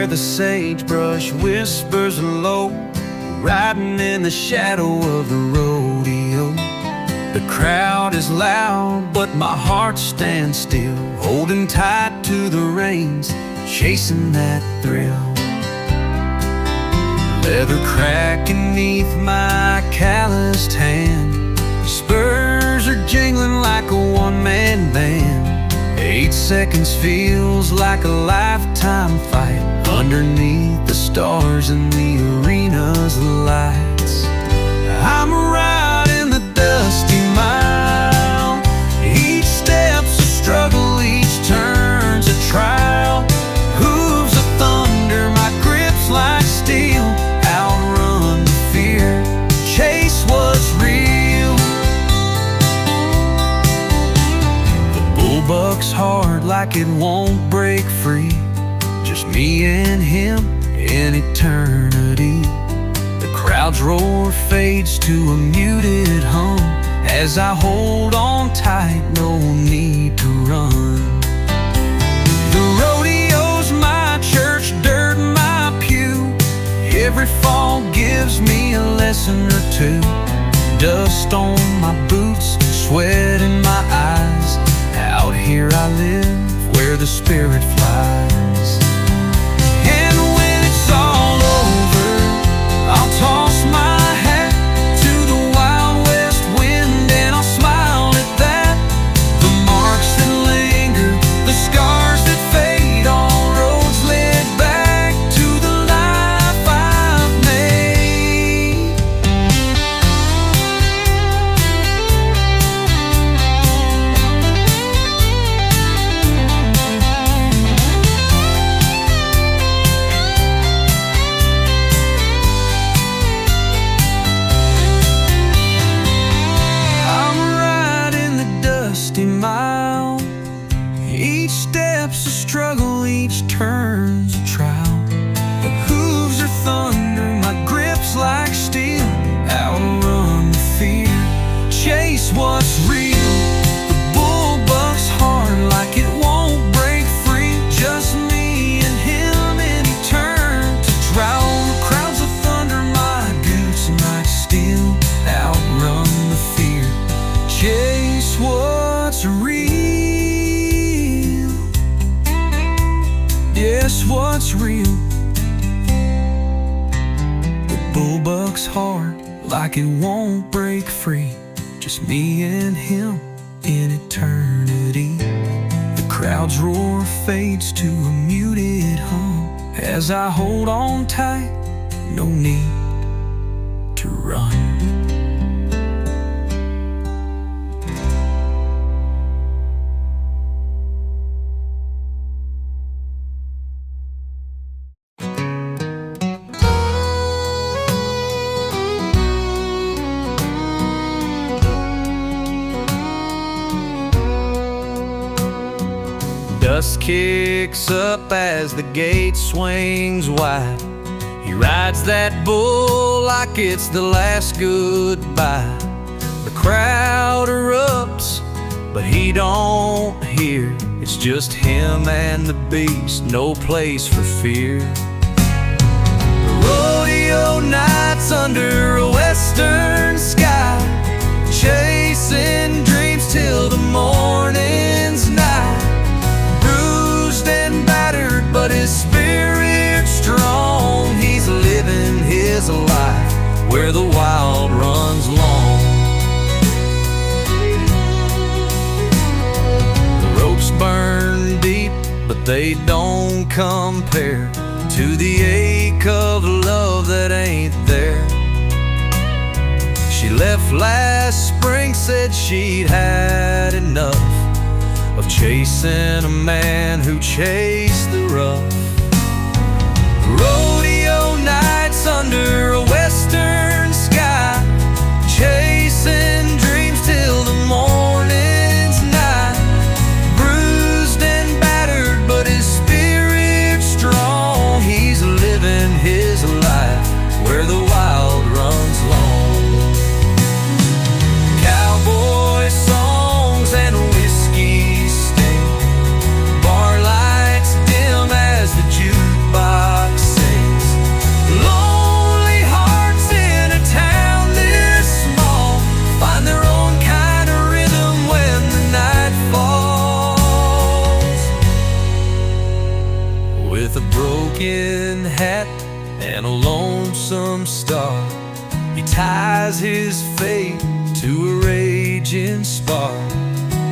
the sagebrush whispers low, riding in the shadow of the rodeo. The crowd is loud, but my heart stands still, holding tight to the reins, chasing that thrill. Leather cracking neath my calloused hand, spurs are jingling like a one-man band. 8 seconds feels like a lifetime fight underneath the stars in the arena's lights. I'm riding the dusty mile, each step's a struggle, each turn's a trial. Hooves of thunder, my grip's like steel, outrun the fear, chase what's real. The bull bucks hard like it won't break free, just me and him in eternity. The crowd's roar fades to a muted hum as I hold on tight, no need to run. The rodeo's my church, dirt my pew. Every fall gives me a lesson or two. Dust on my boots, sweat in my eyes. Out here I live, where the spirit flies. And when it's all over, I'll toss my hat to the Wild West wind, and I'll smile at that. The marks that linger, the scars that fade, all roads led back to the life I've made. I'm riding the dusty mile, each step's a struggle, each turn's a trial. The hooves are thunder, my grip's like steel, outrun the fear, chase what's real. The bull bucks hard like it won't break free, just me and him in eternity. Drown the crowds of thunder, my boots like steel, outrun the fear, chase what's real. Yes, what's real. The bull bucks hard like it won't break free, just me and him in eternity. The crowd's roar fades to a muted hum as I hold on tight, no need to run. Dust kicks up as the gate swings wide. He rides that bull like it's the last goodbye. The crowd erupts, but he don't hear. It's just him and the beast, no place for fear. The rodeo nights under a western sky, chasing dreams till the morning's night. And battered, but his spirit's strong. He's living his life where the wild runs long. The ropes burn deep, but they don't compare to the ache of love that ain't there. She left last spring, said she'd had enough of chasing a man who chased the rough. Rodeo nights under a western sky, chasing dreams till the morning's night. Bruised and battered, but his spirit's strong. He's living his life where the wild runs long. Cowboy songs and whiskey, bar lights dim as the jukebox ties his fate to a raging spark.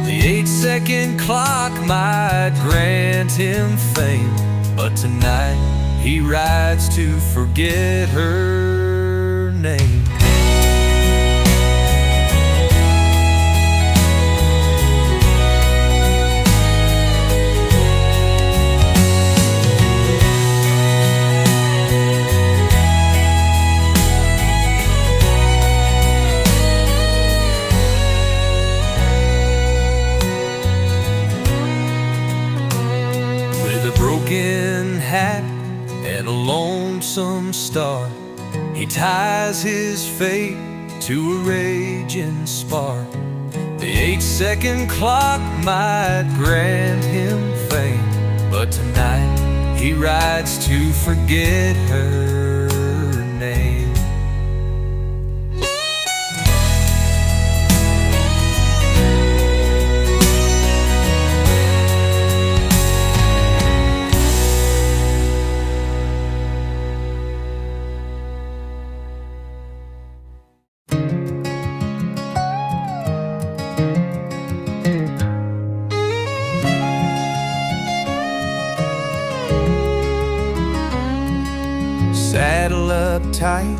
The 8-second clock might grant him fame, but tonight he rides to forget her name. Hat and a lonesome star, he ties his fate to a raging spark. The 8-second clock might grant him fame, but tonight he rides to forget her name. Saddle up tight,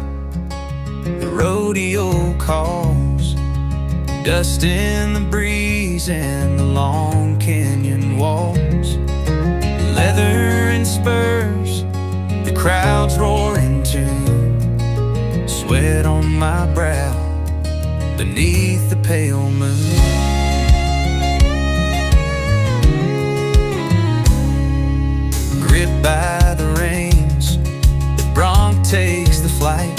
the rodeo calls, dust in the breeze and the long canyon walls. Leather and spurs, the crowds roar in tune, sweat on my brow beneath the pale moon. Gripped by the reins, Bronc takes the flight,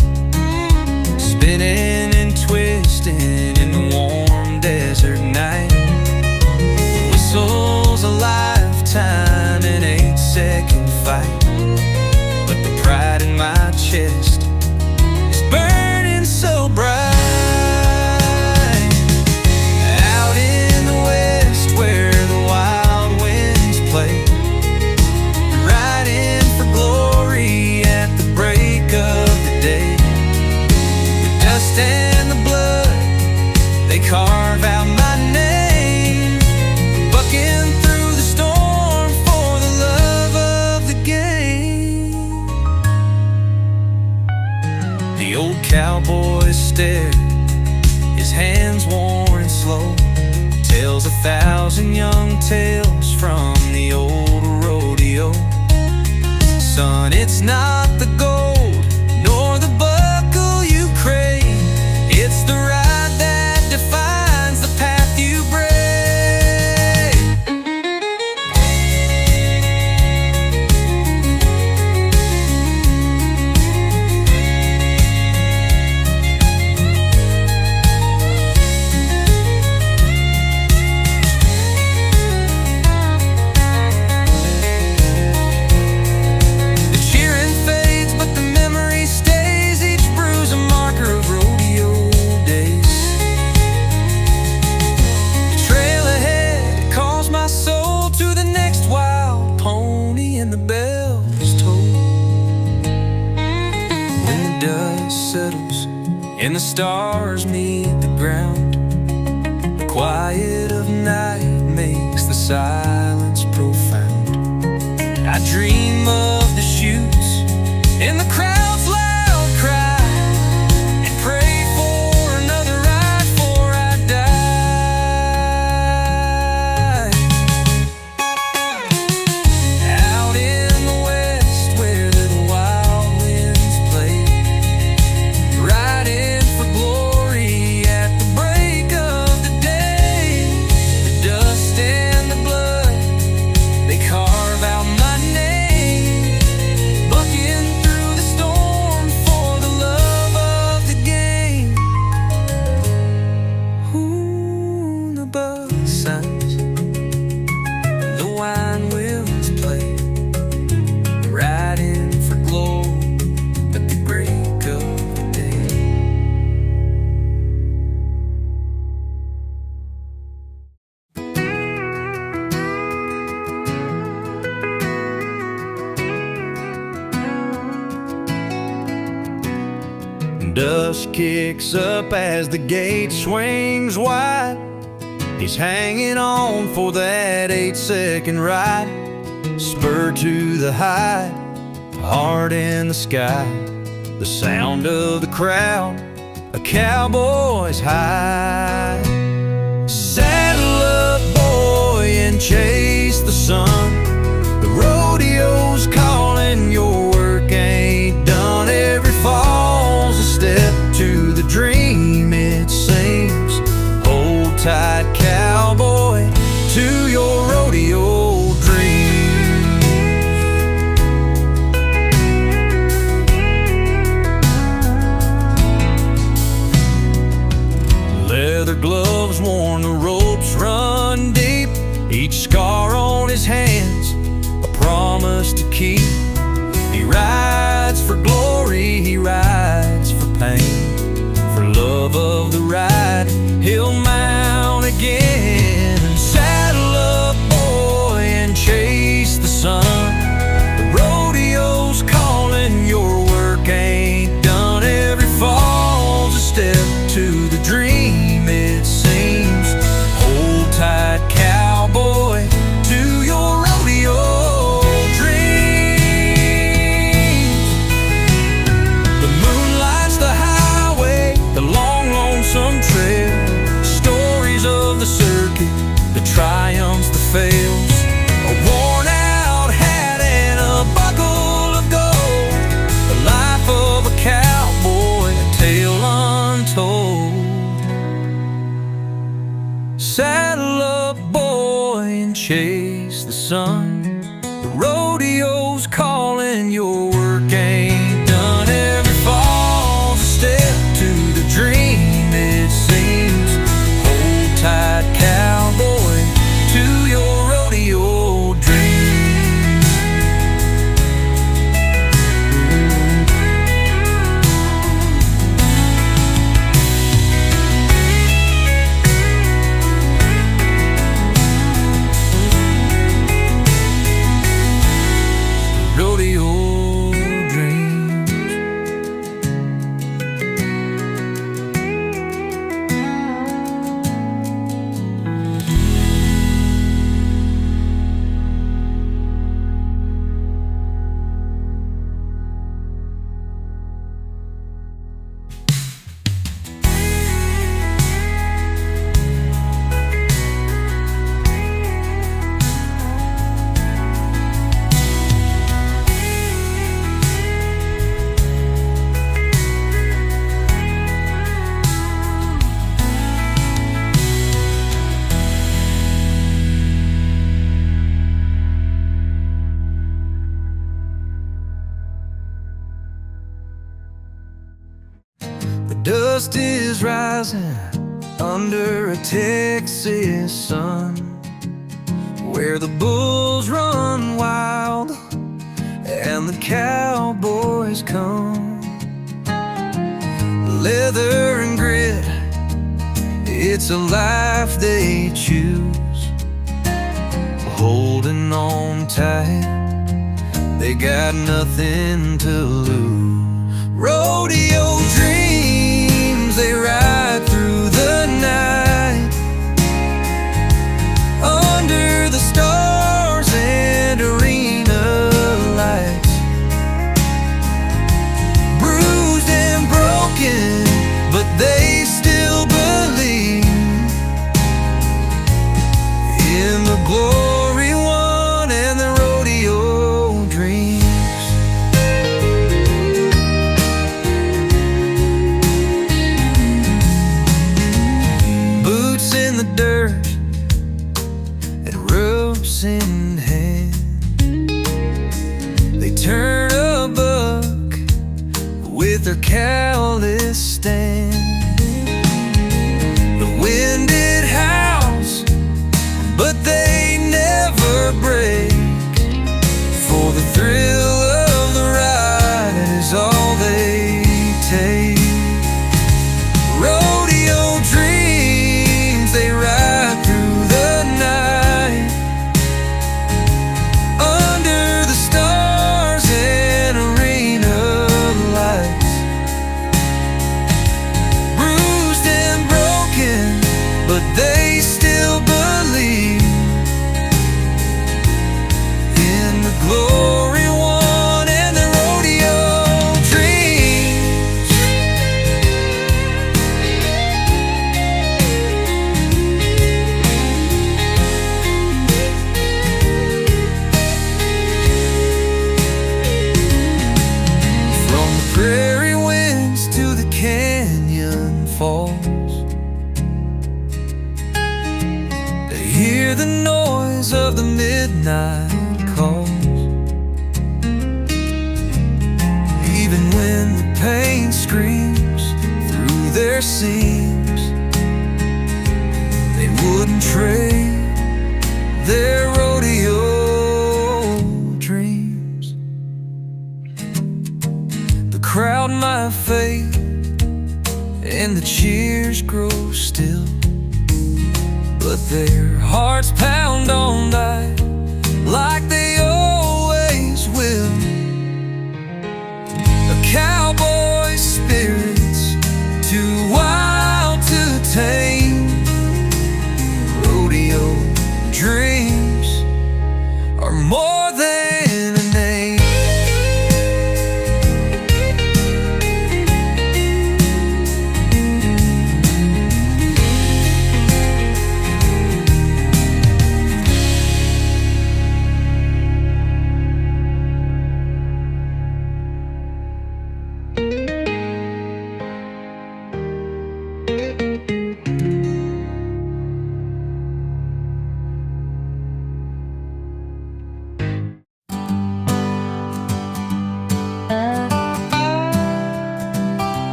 spinning and twisting in the warm desert night. Whistles a lifetime in 8-second fight, but the pride in my chest is burning so bright. Out in the west where the wild winds play, riding for glory at the break of the day. The dust and the blood, they carve out my name, bucking through the storm for the love of the game. The old cowboy stared, his hands worn and slow, tells 1,000 young tales from the old rodeo. Son, it's not the gold nor the buckle you crave, it's the ride that defines the path you brave. And the stars meet the ground, the quiet of night makes the silence profound. I dream of the chutes and the crowd's loud cry, and pray for another ride before I die. Out in the west where the wild winds play, riding glory at the break of the day. The dust and the blood, they carve out my name, bucking through the storm kicks up as the gate swings wide. He's hanging on for that 8-second ride. Spur to the high, heart in the sky. The sound of the crowd, a cowboy's high. Saddle up, boy, and chase the sun. The rodeo's calling, your work ain't done. Every fall's a step to the dream, it seems. Hold tight, cowboy, to your rodeo dreams. Leather gloves worn, the ropes run deep. Each scar on his hands, a promise to keep. He rides for glory, he rides for pain. For love of the ride, he'll mount again. And saddle up, boy, and chase the sun. The rodeo's calling, your work ain't done. Every fall's a step to the dream, it seems. Hold tight, cowboy, to your rodeo dreams. The moon lights the highway, the long, lonesome trail. Stories of the circuit, the triumphs, the fails. A worn-out hat and a buckle of gold. The life of a cowboy, a tale untold. Saddle up, boy, and chase the sun. The rodeo's calling, your work ain't done. Every fall's a step to the dream, it seems. Hold tight, cowboy, to your rodeo dreams. Rodeo dreams. The dust is rising under a Texas sun, where the bulls run wild and the cowboys come. Leather and grit, it's a life they choose. Holding on tight, they got nothing to lose. Rodeo dreams, they ride through the night, under the stars and arena lights. Bruised and broken, but they still believe in the glory won and the rodeo dreams. Boots in the dirt and ropes in hand, they turn a buck with their callous stand. The wind it howls, but they never break, for the thrill of the ride is all they take. Rodeo dreams, they ride through the night, under the stars and arena lights. eyes. They hear the noise of the midnight calls. Even when the pain screams through their seams, they wouldn't trade their rodeo dreams. The crowd might fade and the cheers grow still, but their hearts pound on night like they always will. A cowboy's spirit's too wild to tame. Rodeo dreams are more than a name.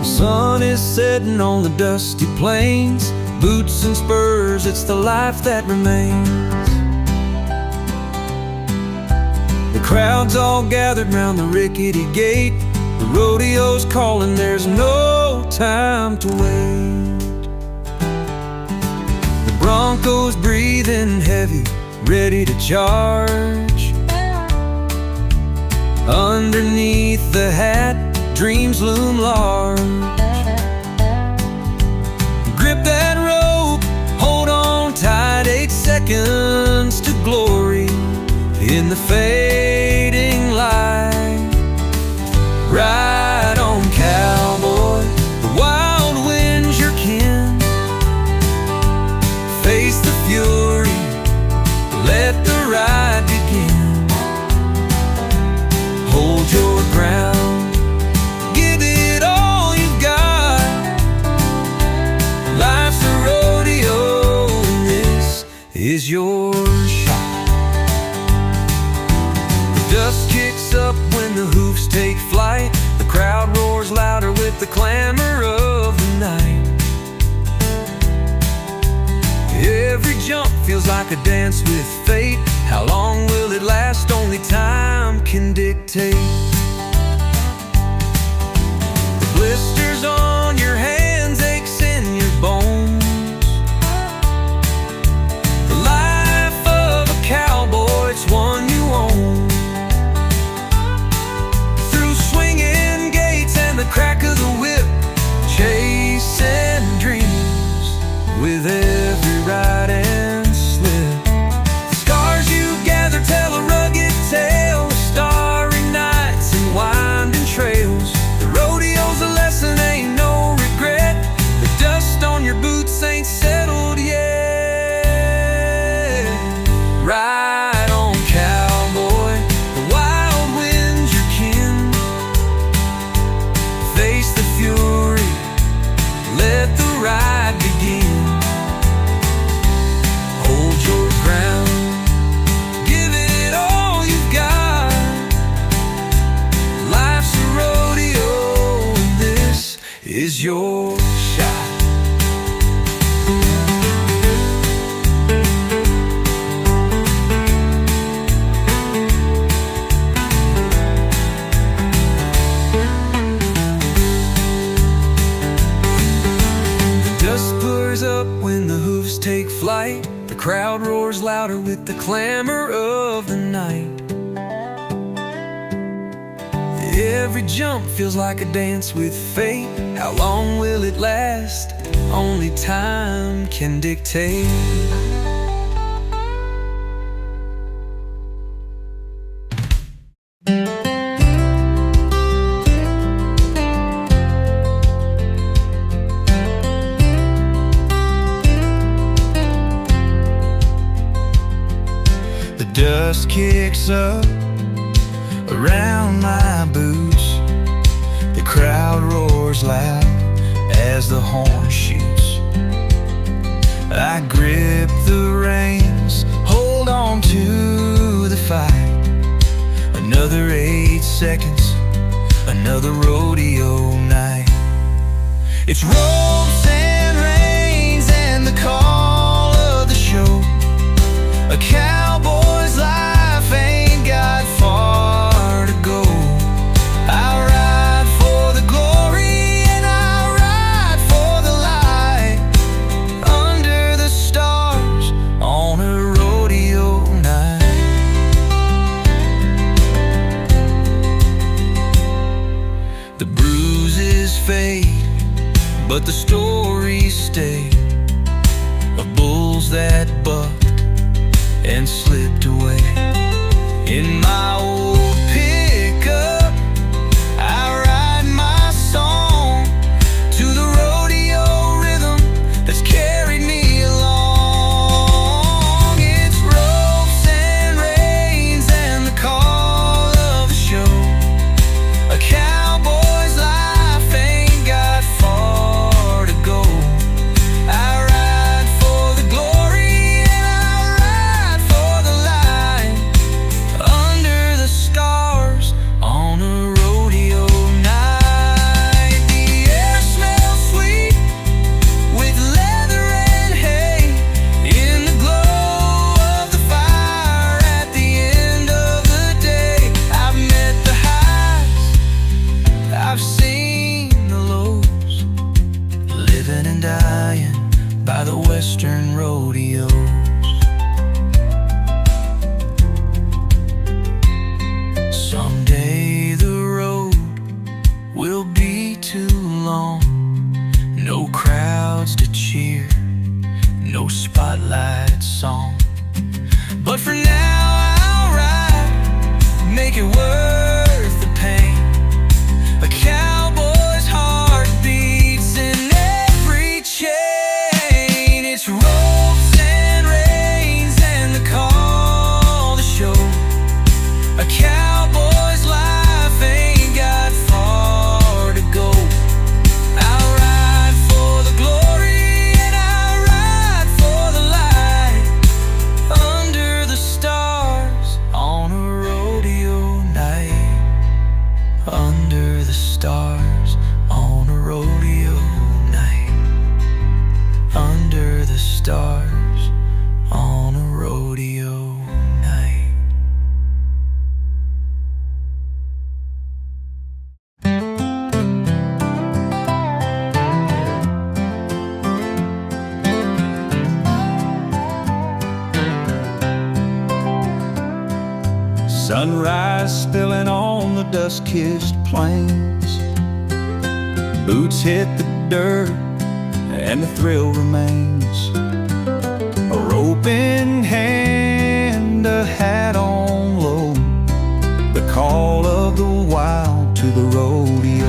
Sun is setting on the dusty plains. Boots and spurs, it's the life that remains. The crowd's all gathered round the rickety gate. The rodeo's calling, there's no time to wait. The bronco's breathing heavy, ready to charge. Underneath the hat, dreams loom large. Grip that rope, hold on tight, 8 seconds to glory in the fading light. Ride on, cowboy, the wild wind's your kin. Face the fury, let the ride begin. Hold your ground, give it all you've got. Life's a rodeo and this is your shot. The dust kicks up when the hoofs take flight. The crowd roars louder with the clamor of the night. Every jump feels like a dance with fate. How long will it last? Only time can dictate. The blisters on your hands, aches in your bones. The life of a cowboy, it's one you own. Through swinging gates and the crack of the whip, chasing dreams with every ride and slip. The scars you gather tell a rugged tale of starry nights and winding trails. The rodeo's a lesson, ain't no regret. The dust on your boots ain't settled yet. Ride on, cowboy, the wild wind's your kin. Face the fury, let the ride begin. Hold your ground, give it all you've got. Life's a rodeo and this is your shot. The dust pours up when the hooves take flight. The crowd roars louder with the clamor of the night. Every jump feels like a dance with fate. How long will it last? Only time can dictate. The dust kicks up around my boots. The crowd roars loud as the horn shoots. I grip the reins, hold on to the fight. Another 8 seconds, another rodeo night. It's ropes and reins and the call of the show. A cowboy's life ain't got far to go. I ride for the glory and I ride for the light, under the stars on a rodeo night. The bruises fade, but the stories stay, of bulls that bucked and slipped away. In my old pickup, I ride my song to the rodeo rhythm that's carried me along. It's ropes and reins and the call of the show. A cowboy's life ain't got far to go. I ride for the glory and I ride for the light, under the stars on a rodeo night. The air smells sweet with leather and hay, in the glow of the fire at the end of the day. I've met the highs, I've seen the lows, living and dying by the western rodeos. Someday the road will be too long, no crowds to cheer, no spotlight song. But for now I'll ride, make it worth the pain. A cowboy's heart beats in every chain. It's ropes and reins and the call to show. A cowboy's life ain't got far to go. I ride for the glory and I ride for the light, under the stars on a rodeo night, under the stars on a rodeo night, under the stars on a rodeo night. Sunrise spilling on the dust-kissed plains. Boots hit the dirt and the thrill remains. A rope in hand, a hat on low, the call of the wild to the rodeo.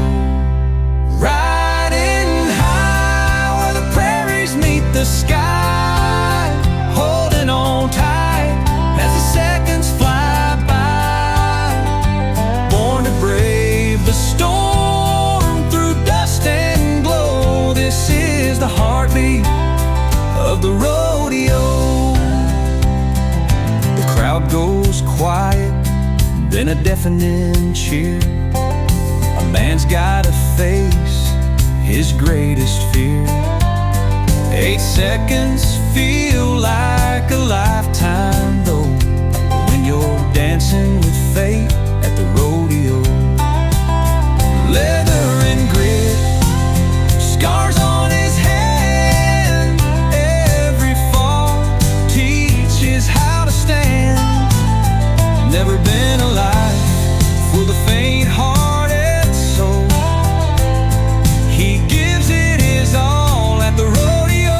Riding high where the prairies meet the sky, holding on tight as the seconds fly by. Born to brave the storm through dust and glow. This is the heartbeat of the rodeo. The crowd goes quiet, then a deafening cheer. A man's gotta face his greatest fear. 8 seconds feel like a lifetime though, when you're dancing with fate at the rodeo. Leather and grit, scars on his hand. Every fall teaches how to stand. Never been a life for the faint-hearted soul. He gives it his all at the rodeo.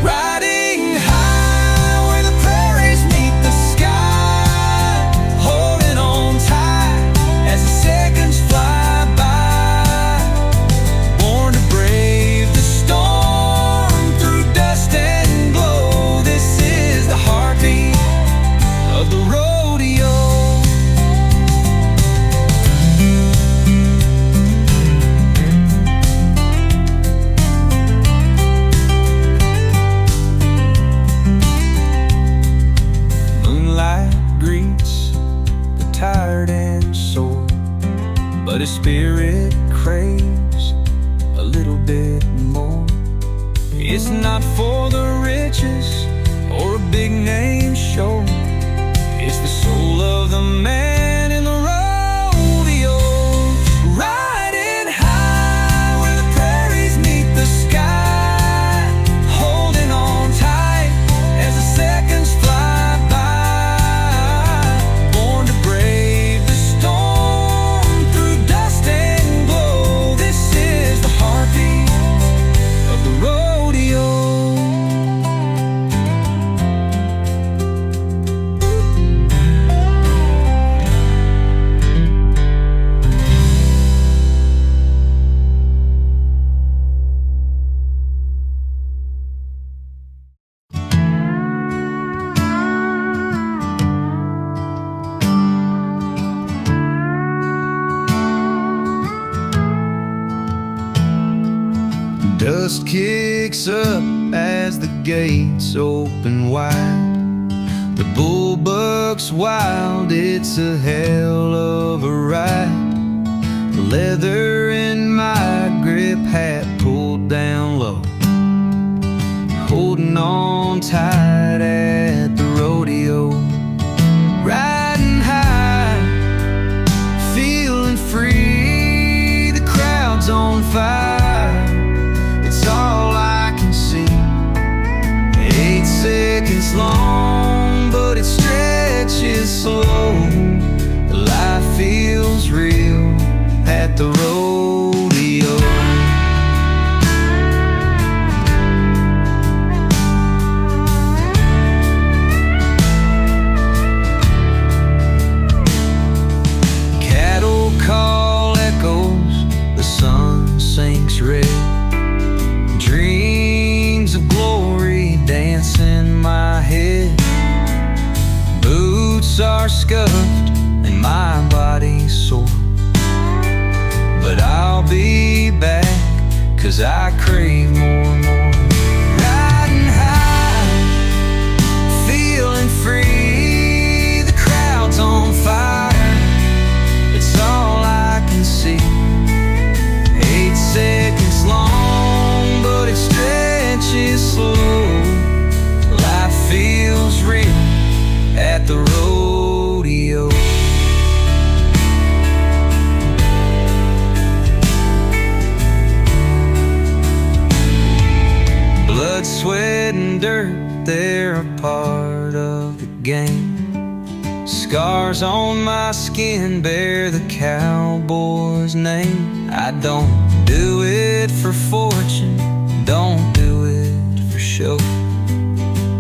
Riding high where the prairies meet the sky, but his spirit craves a little bit more. It's not for the riches or a big name show. It's the soul of the man in the rodeo, riding high where the prairies meet the sky, holding on tight as the seconds fly by. Born to brave the storm through dust and glow. This is the heartbeat of the rodeo. Dust kicks up as the gates open wide. The bull bucks wild, it's a hell of a ride. The leather in my grip hat pulled down low, holding on tight at the rodeo. Riding high, feeling free, the crowd's on fire. All I can see, 8 seconds long, but it stretches slow. Life feels real at the rodeo. Cattle call echoes, the sun sinks red. Dreams of glory dance in my head. Boots are scuffed and my body's sore, but I'll be back, 'cause I crave more and more. Riding high, feeling free, the crowd's on fire. It's all I can see. 8 seconds long, but it stretches slow. Life feels real at the rodeo. Blood, sweat, and dirt, they're a part of the game. Scars on my skin bear the cowboy's name. I don't do it for fortune, don't do it for show.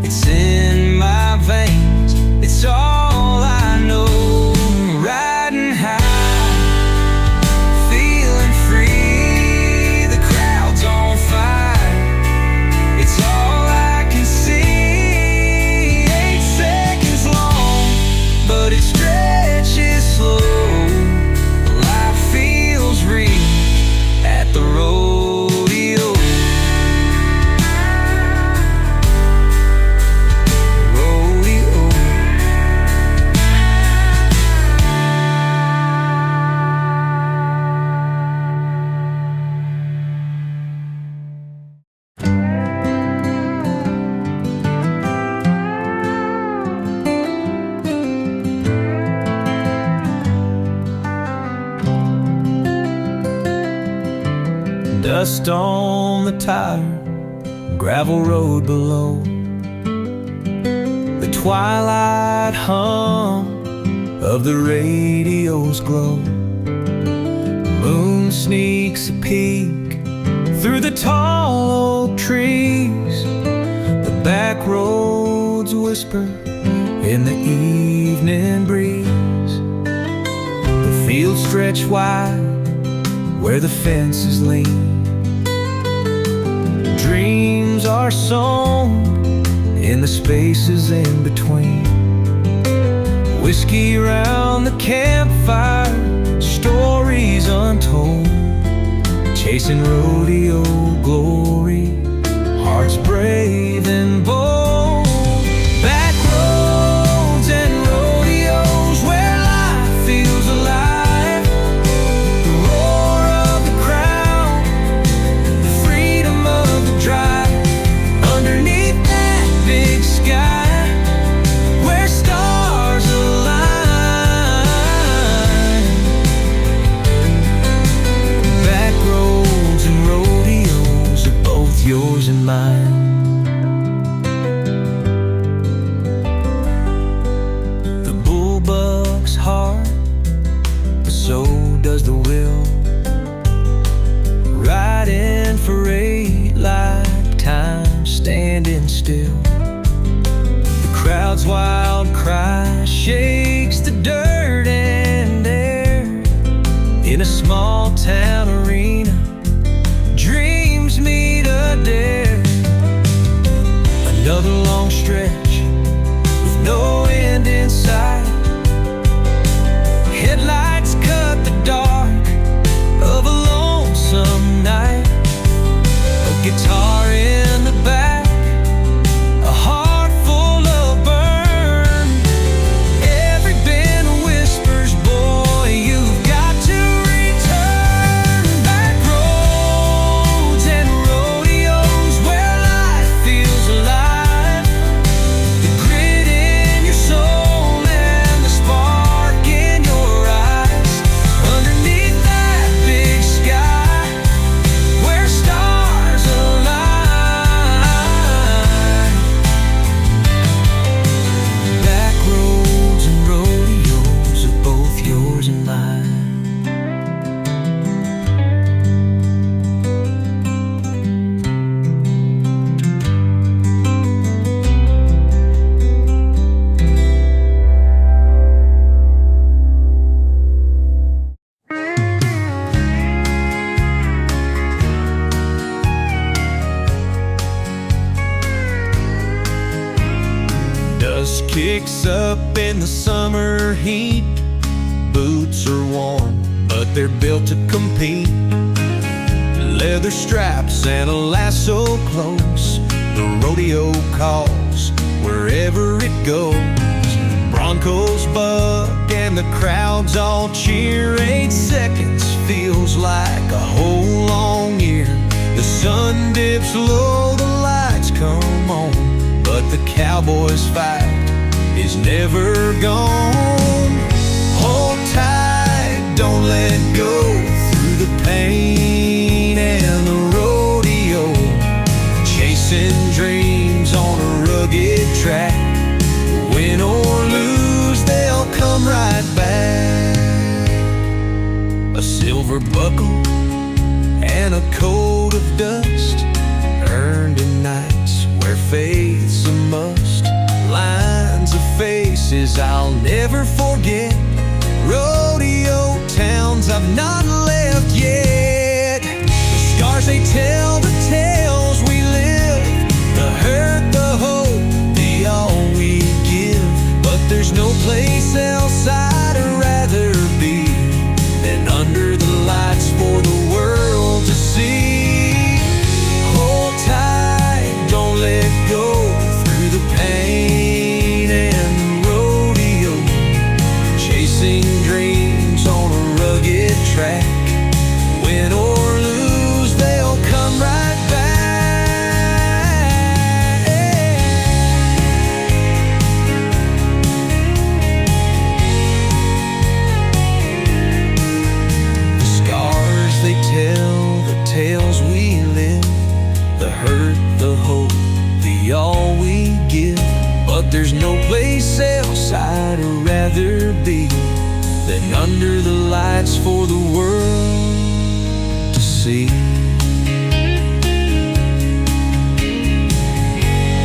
It's in my veins, it's all I know. Riding high, feeling free, the crowd's on fire. It's all I can see. 8 seconds long, but it stretches slow. Life feels real at the rodeo. Rodeo. Dust on the tire, gravel road below. The twilight hum of the radio's glow. Moon sneaks a peek through the tall oak trees. The back roads whisper in the evening breeze. The fields stretch wide where the fences lean. Dreams are sown in the spaces in between. Whiskey round the campfire, stories untold. Chasing rodeo glory, hearts brave and bold. Back roads and rodeos where life feels alive. The heat. Boots are warm, but they're built to compete. Leather straps and a lasso close. The rodeo calls wherever it goes. Broncos buck and the crowds all cheer. 8 seconds feels like a whole long year. The sun dips low, the lights come on, but the cowboys fight is never gone. Hold tight, don't let go, through the pain and the rodeo, chasing dreams on a rugged track. Win or lose, they'll come right back. A silver buckle and a coat of dust, earned in nights where faith's a must. Lines of faces I'll never forget. Rodeo towns I've not left yet. The scars they tell, the tales we live, the hurt, the hope, the all we give. But there's no place else I'd rather be than under the lights for the world to see. Hold tight, don't let go, through the pain and the rodeo, chasing dreams on a rugged track. Win or lose, they'll come right back. The scars they tell, the tales we live, the hurt, the hope, the all we give. But there's no place else I'd rather be than under the lights for the world to see.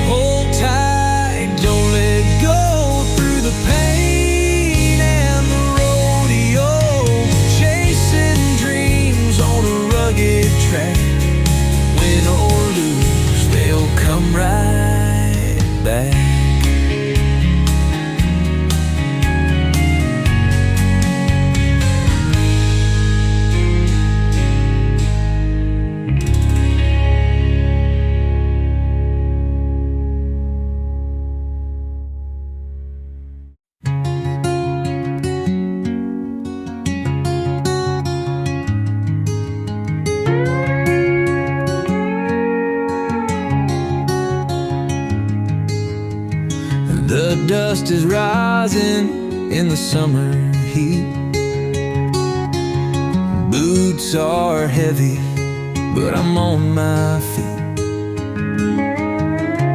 Hold tight, don't let go, through the pain and the rodeo, chasing dreams on a rugged track. Win or lose, they'll come right back. The dust is rising in the summer heat. Boots are heavy, but I'm on my feet.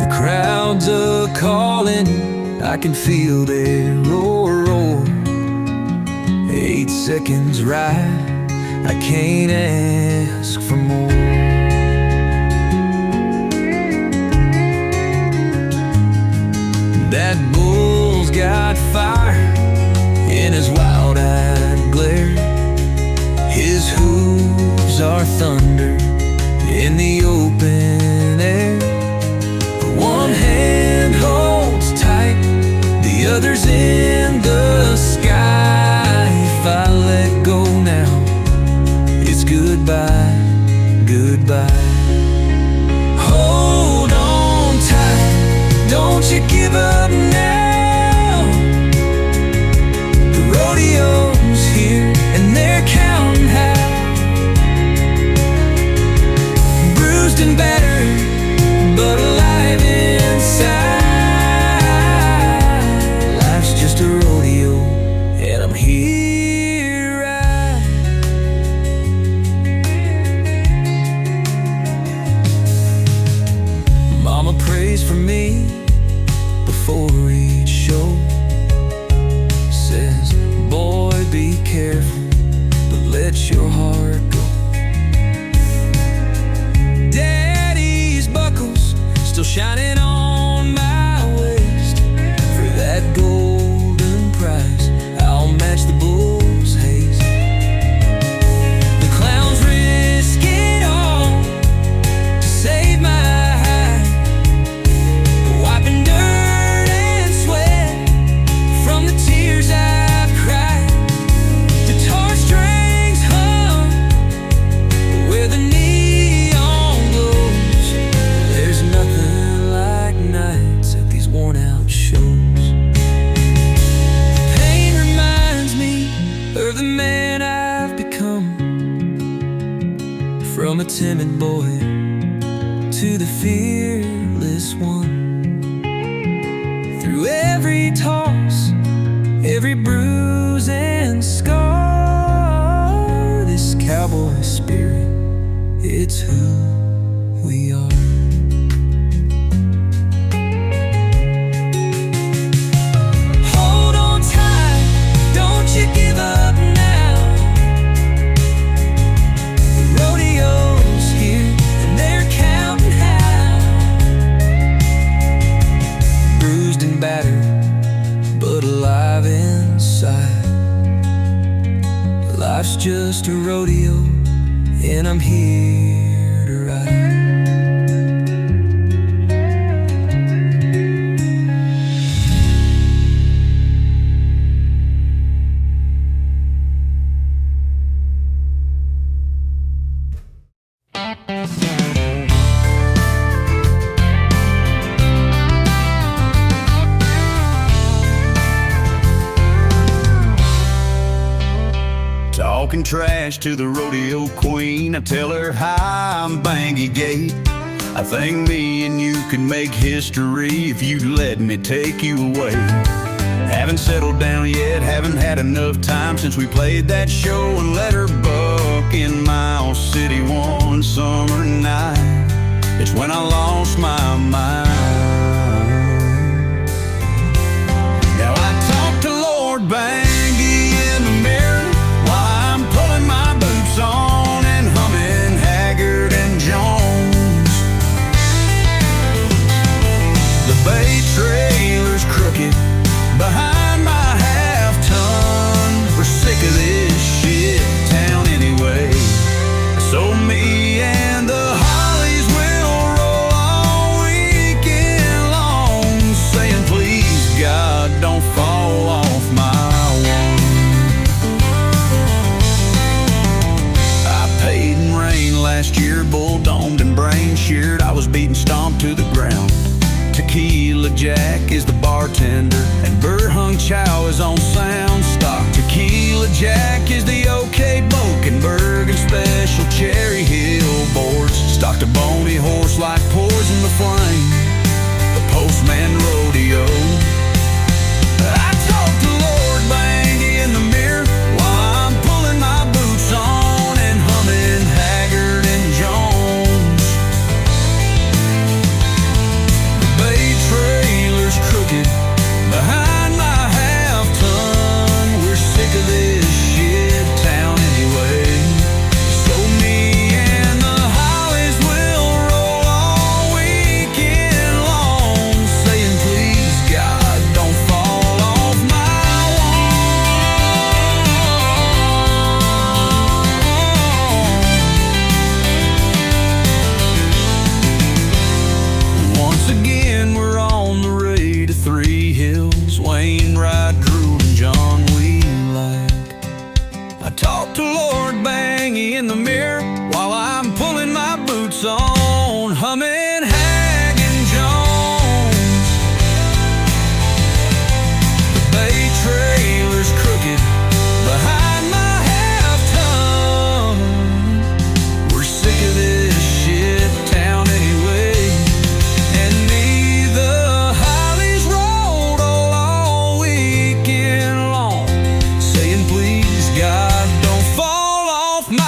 The crowds are calling, I can feel their roar, roar. 8 seconds right, I can't ask for more. That bull's got fire in his wild-eyed glare. His hooves are thunder in the open air. One hand holds tight, the other's in the sky. If I let go now, it's goodbye, goodbye. Hold on tight, don't you give up now. The rodeo's here and they're counting how. Bruised and battered, but alive inside. Life's just a rodeo and I'm here right. Mama prays for me before each show, says, boy, be careful, but let your heart go. Daddy's buckles still shining on my waist. For that golden prize, I'll match the bull's haste. The clowns risk it all to save my hide, wiping dirt and sweat from the tears I've timid boy to the fearless one. Through every toss, every bruise and scar, this cowboy spirit, it's who we are. Hold on tight, don't you give up now. The rodeo's here and they're counting how. Bruised and battered, but alive inside. Life's just a rodeo, and I'm here to ride. Talking trash to the rodeo queen, I tell her hi, I'm Bangy Gate. I think me and you can make history if you'd let me take you away. Haven't settled down yet, haven't had enough time since we played that show and let her buck in Miles City one summer night. It's when I lost my mind. Now I talk to Lord Bangy in the mirror while I'm pulling my boots on and humming Haggard and Jones. The bay trailer's crooked behind my half-ton. We're sick of this shit town anyway. So me and the Hollies will roll all weekend long, saying please God don't fall off my one. I paid in rain last year, bull-domed and brain-sheared. I was beaten, stomped to the ground. Tequila Jack is the bartender, and Burr-hung Chow is on sound stock. Tequila Jack is the OK Bokenberg and special Cherry Hill boards. Stocked a bony horse like pores in the flame, the Postman Rodeo. I talk to Lord Bangy in the mirror while I'm pulling my boots on and humming Haggard and Jones. The bay trailer's crooked behind my half-ton. We're sick of this shit town anyway. So me and the Hollies will roll all weekend long, saying please God don't fall off my lawn. Once again we're on the way to Three Hills, Wainwright, Drew, and John Wheelite. I talk to Lord Bangy in the mirror while I'm pulling my boots on, humming Hag and Jones. The bay trailer's crooked behind my half-ton. We're sick of this shit town anyway. And me, the Hollies rolled all weekend long, saying please God don't fall off my,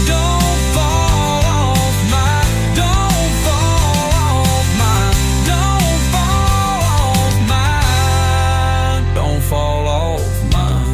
don't fall off my, don't fall off my, don't fall off my, don't fall off mine.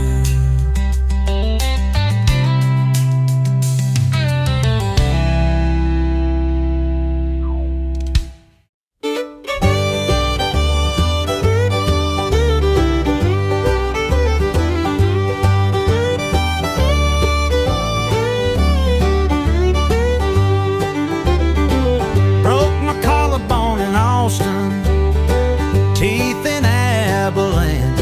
Broke my collarbone in Austin, teeth in Abilene,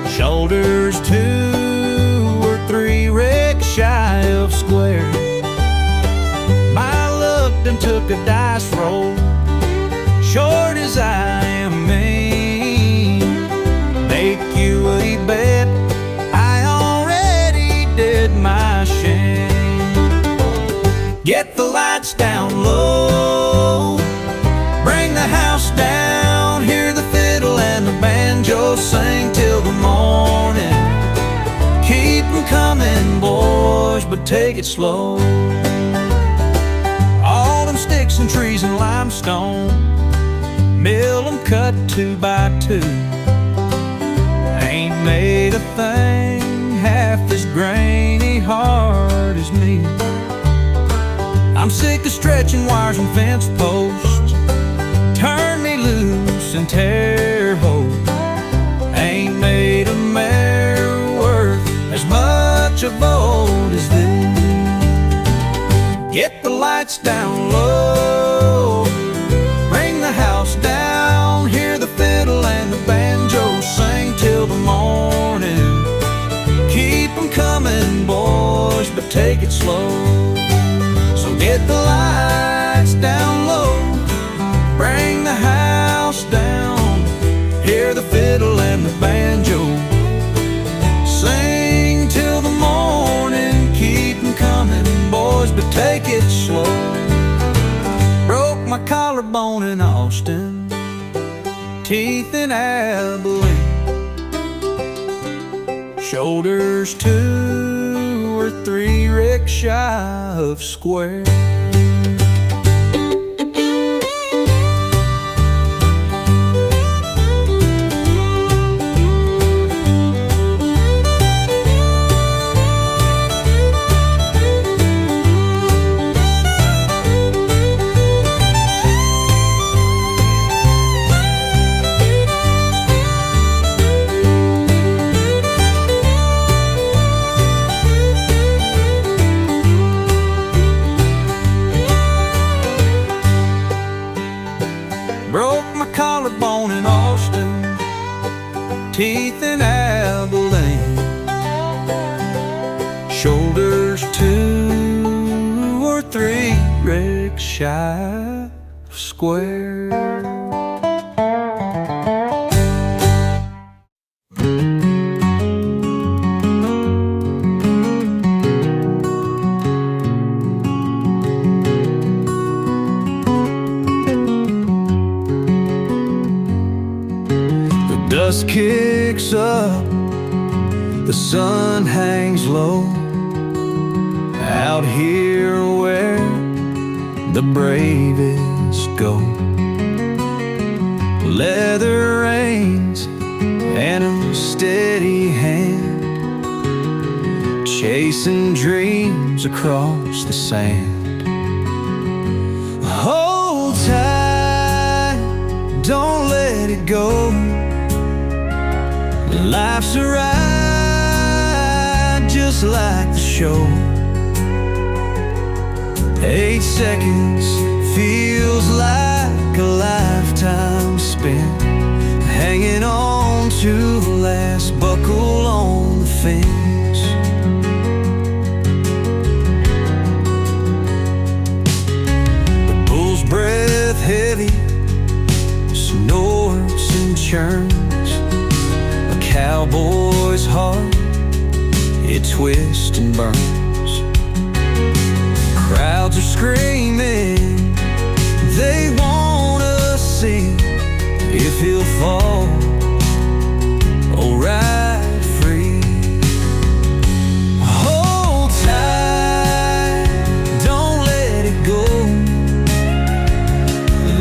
shoulders 2 or 3 wrecks shy of square. My luck done took a dice roll, short as I am mean. Make you a bet, I already did my shame. but take it slow. All them sticks and trees and limestone, mill them cut 2 by 2. Ain't made a thing half as grainy hard as me. I'm sick of stretching wires and fence posts. Turn me loose and tear both. Ain't made a mare worth as much of old as this. Get the lights down low, bring the house down, hear the fiddle and the banjo sing till the morning. Keep 'em coming, boys, but take it slow. So get the lights down low, bring the house down, hear the fiddle and the banjo sing till the morning. Keep 'em coming, boys, but take it slow. Broke my collarbone in Austin, teeth in Abilene, shoulders 2 or 3 ricks shy of square. Collarbone in Austin, teeth in Abilene, shoulders 2 or 3 ricks shy of square. Dust kicks up, the sun hangs low, out here where the bravest go. Leather reins and a steady hand, chasing dreams across the sand. Hold tight, don't let it go. Life's a ride, just like the show. 8 seconds feels like a lifetime spent, hanging on to the last buckle on the fence. The bull's breath heavy, snorts and churns. Cowboy's heart, it twists and burns. Crowds are screaming, they wanna see if he'll fall or ride free. Hold tight, don't let it go.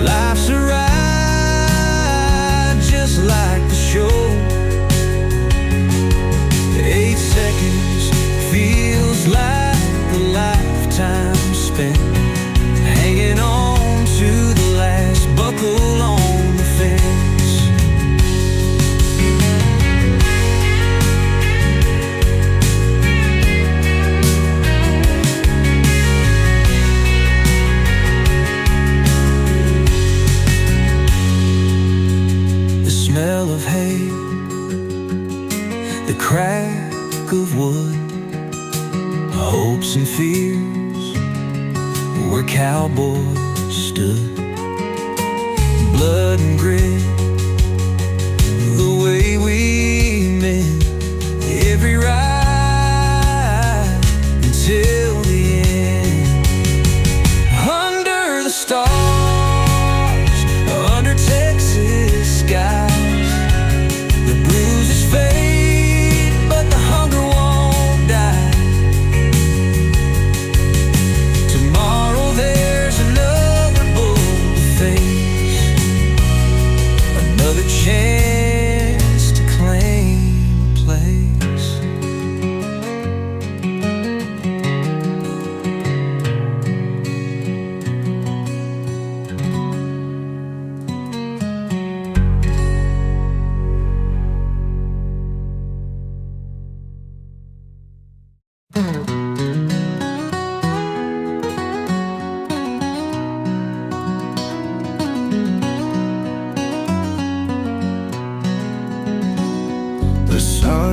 Life's a ride, just like the show. 8 seconds feels like a lifetime spent, hanging on to the last buckle on the fence. The smell of hay, the crack of wood, hopes and fears where cowboys stood. Blood and grit, the way we met every ride until the end. Under the stars, under Texas skies, the bruises fade, but the hunger won't die.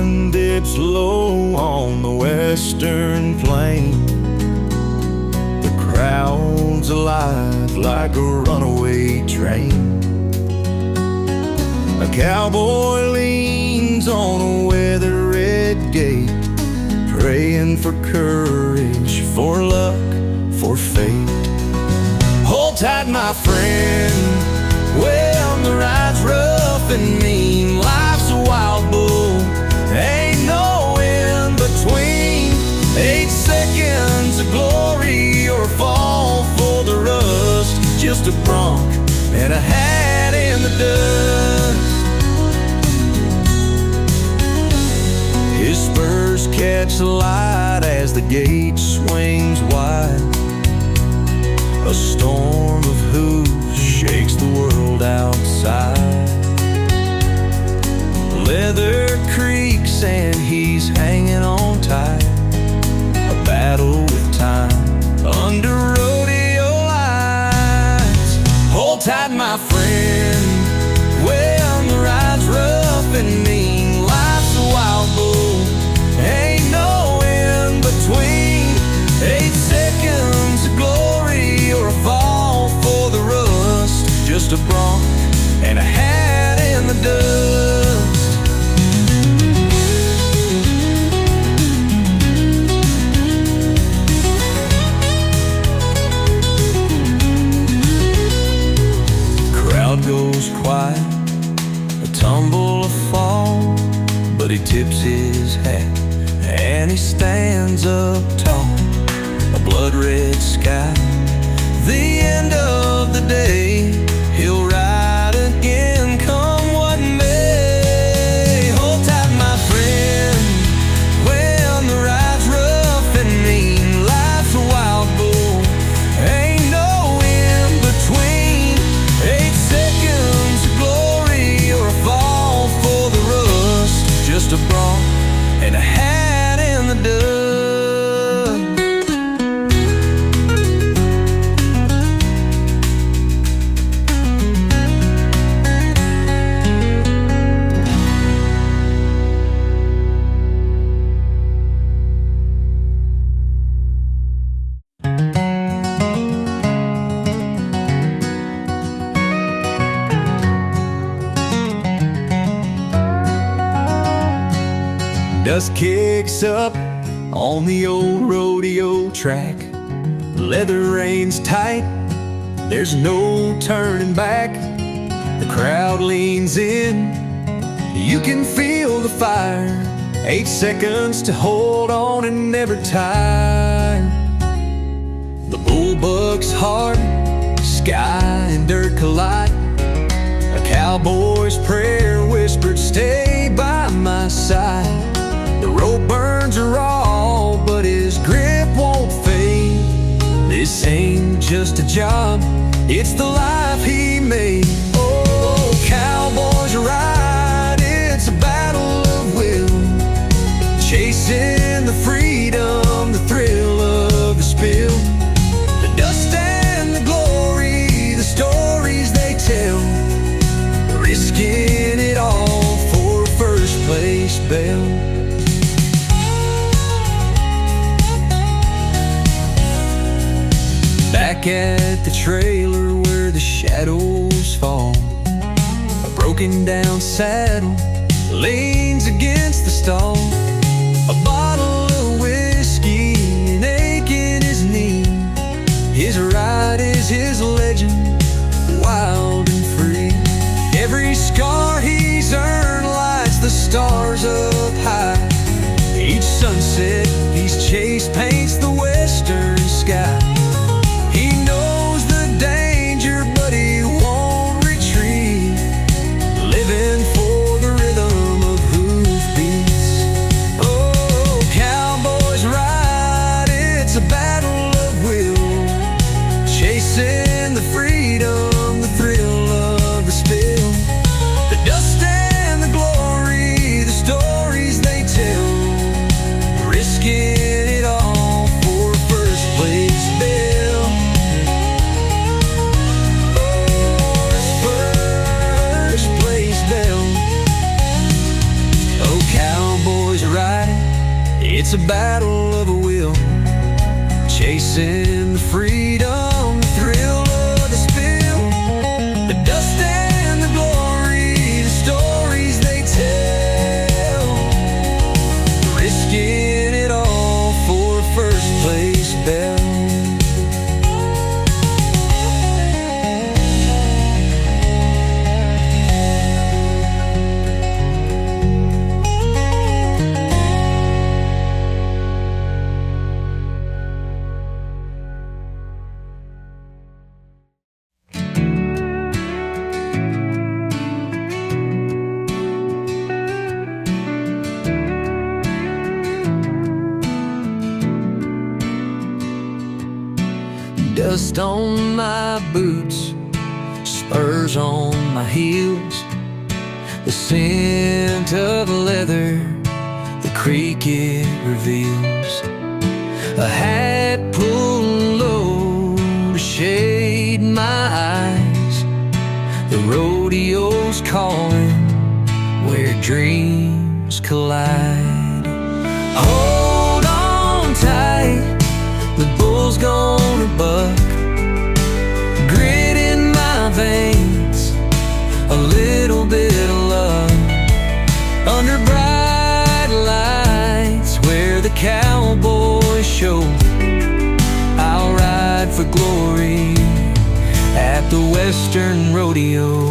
sun dips low on the western plain. The crowd's alive like a runaway train. A cowboy leans on a weather-red gate, praying for courage, for luck, for fate. Hold tight, my friend. Well, the ride's rough and mean. Life's a wild bull. Ain't no in between. 8 seconds of glory or fall for the rust. Just a bronc and a hat in the dust. His spurs catch the light as the gate swings wide. A storm of hooves shakes the world outside. Leather creaks and he's hanging on tight. A battle with time under rodeo lights. Hold tight, my friend. Well, the ride's rough and mean. Life's a wild bull. Ain't no in between. 8 seconds of glory or a fall for the rust. Just a bronc and a hat in the dust. Crowd goes quiet, a tumble, a fall, but he tips his hat and he stands up tall. A blood-red sky, the end of the day. He'll ride again, come what may. Hold tight, my friend. Well, the ride's rough and mean. Life's a wild bull. Ain't no in between. 8 seconds of glory or a fall for the rust. Just a bronc and a hat in the dust. Dust kicks up on the old rodeo track. Leather reins tight, there's no turning back. The crowd leans in, you can feel the fire. 8 seconds to hold on and never tire. The bull buck's heart, sky and dirt collide. A cowboy's prayer whispered, stay by my side. The rope burns are raw, but his grip won't fade. This ain't just a job, it's the life he made. Oh, cowboys ride, it's a battle of will. Chasing the freedom, the thrill of the spill. The dust and the glory, the stories they tell. Risking it all for a first place bell. Back at the trailer where the shadows fall, a broken down saddle leans against the stall. A bottle of whiskey, an ache in his knee. His ride is his legend, wild and free. Every scar he's earned lights the stars up high. Each sunset he's chased paints the western sky. He knows the danger, but he won't retreat. Living for the rhythm of hoofbeats. It's a battle of a will, chasing the freedom, the thrill of the spill, the dust and the glory, the stories they tell, risking it all for a first place bell. Dust on my boots, spurs on my heels, the scent of leather, the creak it reveals. A hat pulled low to shade my eyes, the rodeo's calling where dreams collide. Hold on tight, the bull's gonna buck. Grit in my veins, a little bit of love. Under bright lights where the cowboys show, I'll ride for glory at the Western Rodeo.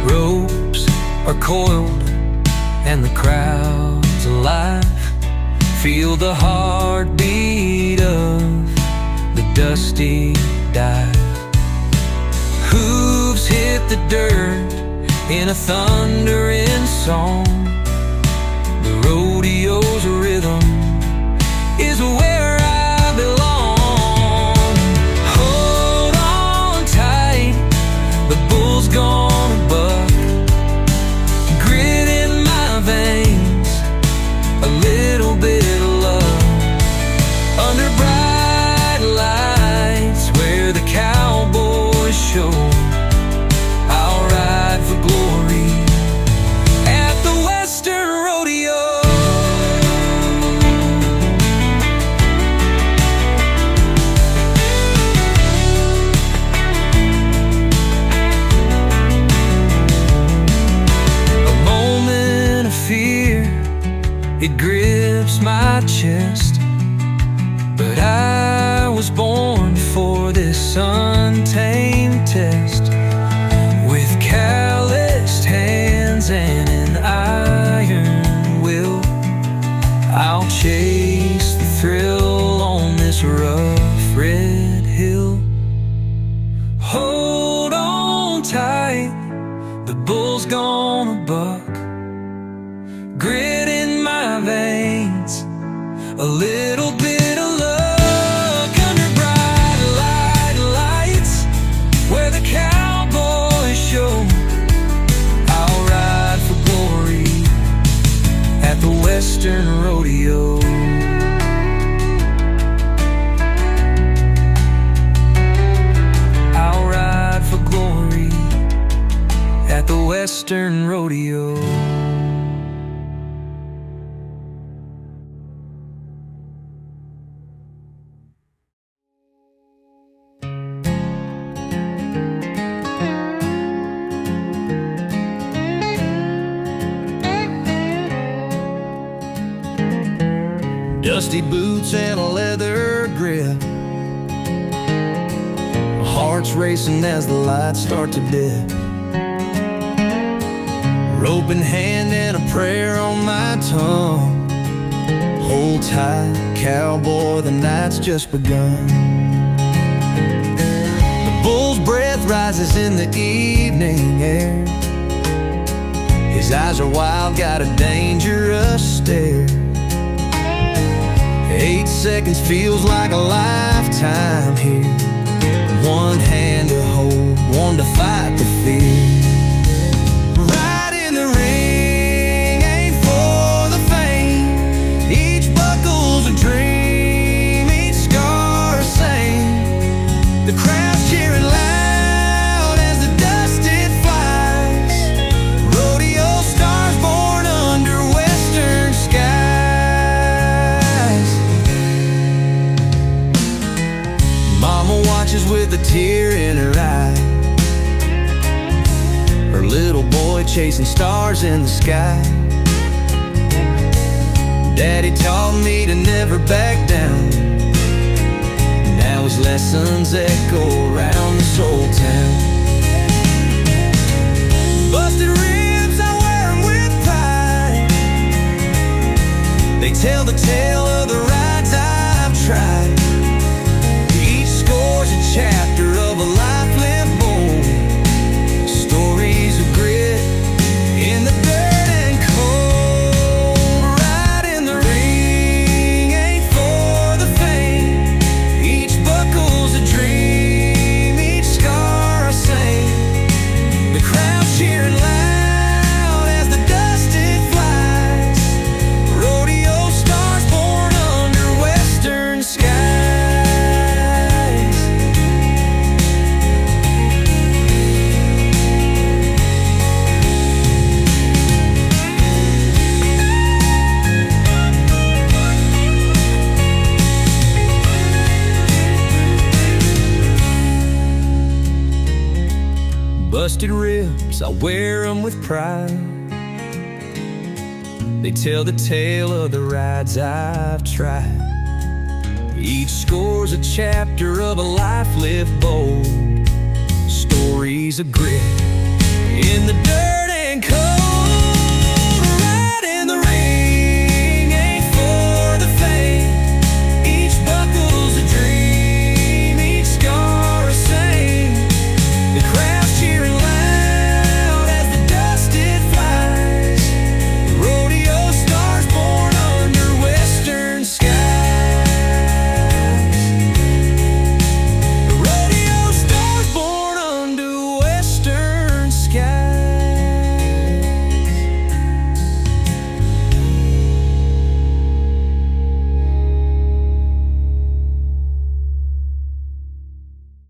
Ropes are coiled and the crowd's alive. Feel the heartbeat of the dusty dive. Hooves hit the dirt in a thundering song. The rodeo's rhythm is where I belong. Hold on tight, the bull's gonna buck. Grit in my veins, a little bit of love. Under bright lights where the cowboys show, I'll ride for glory at the Western Rodeo. A moment of fear, it grips my chest, but I was born for this untamed test. With calloused hands and an iron will, I'll chase the thrill on this rough red hill. Hold on tight, the bull's gonna buck. Grit in my veins, a little bit of luck. Under bright lights where the cowboys show, I'll ride for glory at the Western Rodeo. I'll ride for glory at the Western Rodeo. Dusty boots and a leather grip, my heart's racing as the lights start to dip. Rope in hand and a prayer on my tongue. Hold tight, cowboy, the night's just begun. The bull's breath rises in the evening air. His eyes are wild, got a dangerous stare. 8 seconds feels like a lifetime here. One hand to hold, one to fight the fear. Right in the ring, ain't for the faint. Each buckle's a dream, each scar a saint. The crowd's cheering loud as the dust it flies. Rodeo stars chasing stars in the sky. Daddy taught me to never back down. Now his lessons echo around this old town. Busted ribs, I wear 'em with pride. They tell the tale of the rides I've tried. Each score's a chapter of a life lived bold. Stories of grit in the dirt and cold. Right in the ring, ain't for the faint. Each buckle's a dream, each scar a saint. The crowd cheering loud as the dust it flies. Rodeo stars born under western skies. Busted ribs, I wear 'em with pride. They tell the tale of the rides I've tried. Each score's a chapter of a life lived bold. Stories of grit in the dirt